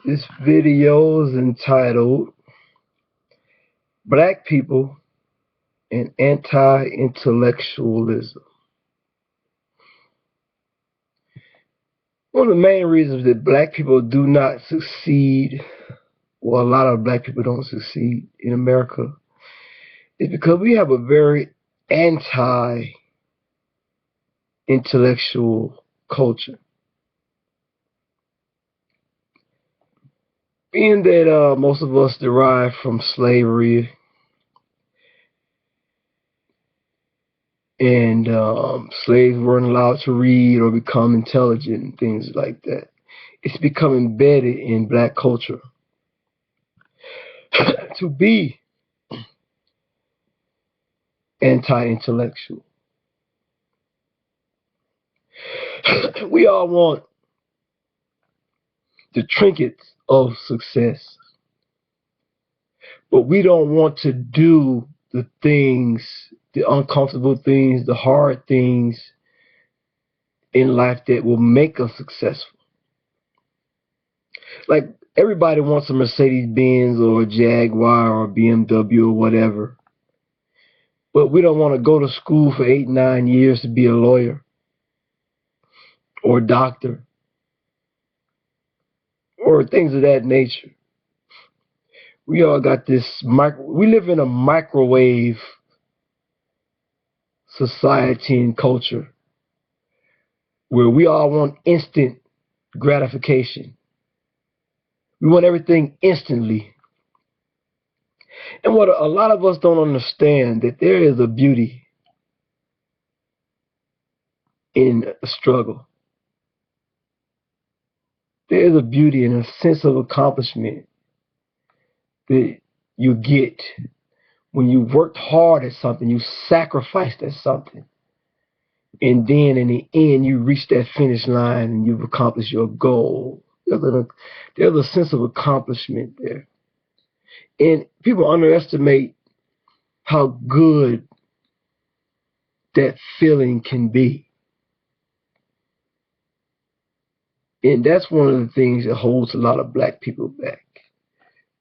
This video is entitled Black People and Anti-Intellectualism. One of the main reasons that black people do not succeed, well, a lot of black people don't succeed in America, is because we have a very anti-intellectual culture. Being that most of us derive from slavery and slaves weren't allowed to read or become intelligent and things like that, it's become embedded in black culture to be anti-intellectual. We all want the trinkets of success, but we don't want to do the things, the uncomfortable things, the hard things in life that will make us successful. Like, everybody wants a Mercedes-Benz or a Jaguar or a BMW or whatever, but we don't want to go to school for 8, 9 years to be a lawyer or a doctor or things of that nature. We all got this we live in a microwave society and culture where we all want instant gratification. We want everything instantly. And what a lot of us don't understand, that there is a beauty in a struggle. There is a beauty and a sense of accomplishment that you get when you worked hard at something, you sacrificed at something, and then in the end you reach that finish line and you've accomplished your goal. There's a sense of accomplishment there. And people underestimate how good that feeling can be. And that's one of the things that holds a lot of black people back.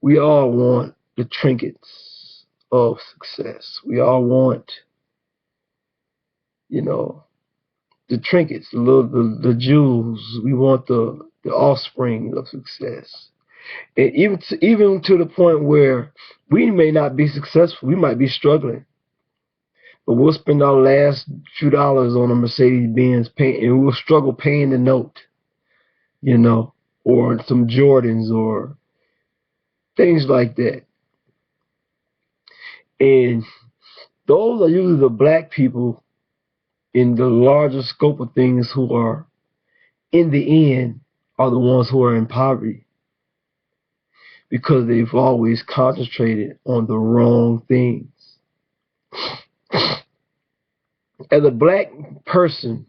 We all want the trinkets of success. We all want, the trinkets, the jewels. We want the offspring of success. And even to the point where we may not be successful, we might be struggling, but we'll spend our last few dollars on a Mercedes-Benz and we'll struggle paying the note, or some Jordans or things like that. And those are usually the black people in the larger scope of things who are, in the end, are the ones who are in poverty, because they've always concentrated on the wrong things. As a black person,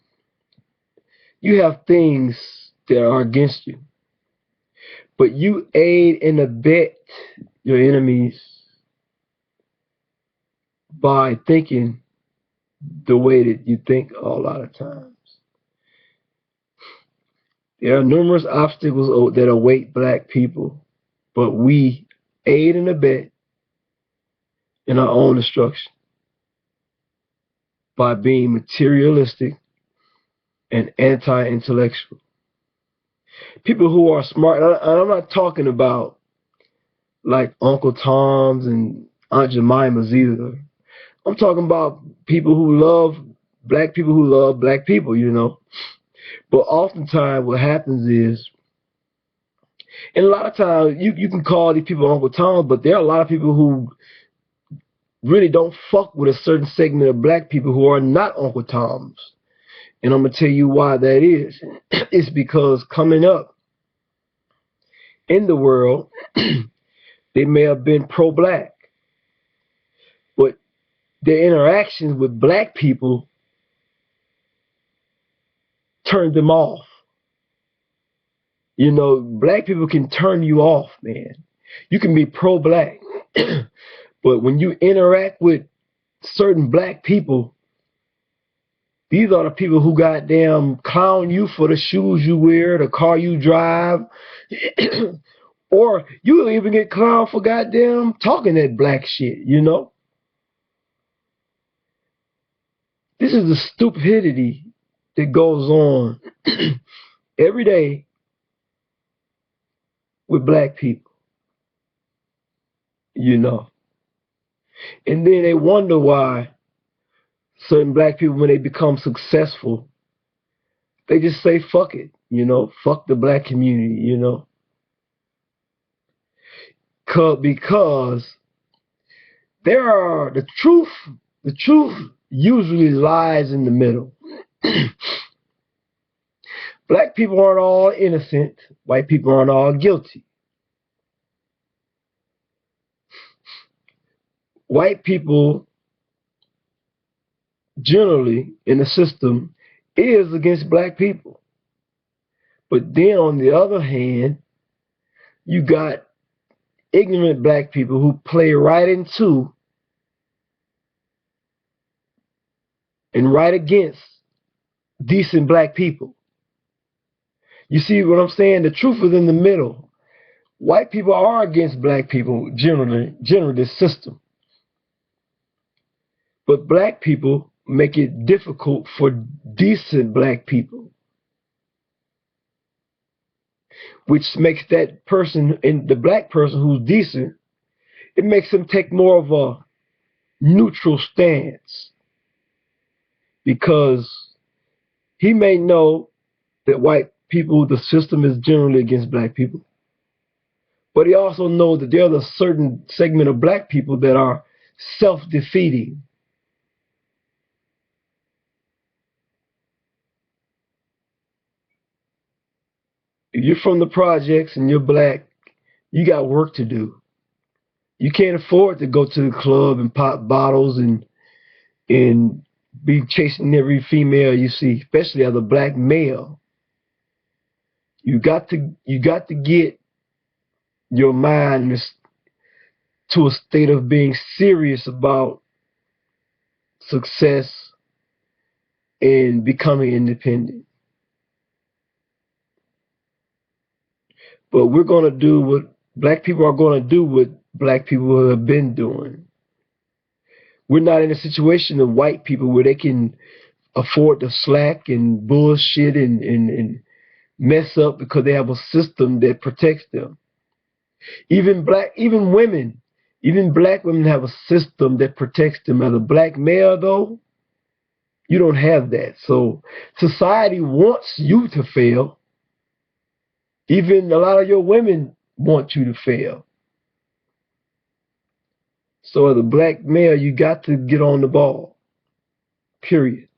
you have things that are against you, but you aid and abet your enemies by thinking the way that you think a lot of times. There are numerous obstacles that await black people, but we aid and abet in our own destruction by being materialistic and anti-intellectual. People who are smart, and I'm not talking about like Uncle Toms and Aunt Jemimas either. I'm talking about people who love black people, But oftentimes what happens is, and a lot of times you can call these people Uncle Toms, but there are a lot of people who really don't fuck with a certain segment of black people who are not Uncle Toms. And I'm going to tell you why that is. It's because coming up in the world, they may have been pro-black, but their interactions with black people turned them off. Black people can turn you off, man. You can be pro-black, but when you interact with certain black people, these are the people who goddamn clown you for the shoes you wear, the car you drive, Or you'll even get clowned for goddamn talking that black shit, you know? This is the stupidity that goes on every day with black people, you know? And then they wonder why certain black people, when they become successful, they just say fuck it, you know, fuck the black community, you know, because there are the truth usually lies in the middle. Black people aren't all innocent, white people aren't all guilty. White people generally in the system is against black people. But then on the other hand, you got ignorant black people who play right into and right against decent black people. You see what I'm saying? The truth is in the middle. White people are against black people generally this system. But black people make it difficult for decent black people, which makes that person, and the black person who's decent, it makes them take more of a neutral stance, because he may know that white people, the system is generally against black people, but he also knows that there's a certain segment of black people that are self-defeating. If you're from the projects and you're black, you got work to do. You can't afford to go to the club and pop bottles and be chasing every female you see, especially as a black male. You got to get your mind to a state of being serious about success and becoming independent. But we're going to do what black people are going to do, what black people have been doing. We're not in a situation of white people where they can afford to slack and bullshit and mess up because they have a system that protects them. Even black women have a system that protects them. As a black male, though, you don't have that. So society wants you to fail. Even a lot of your women want you to fail. So as a black male, you got to get on the ball. Period.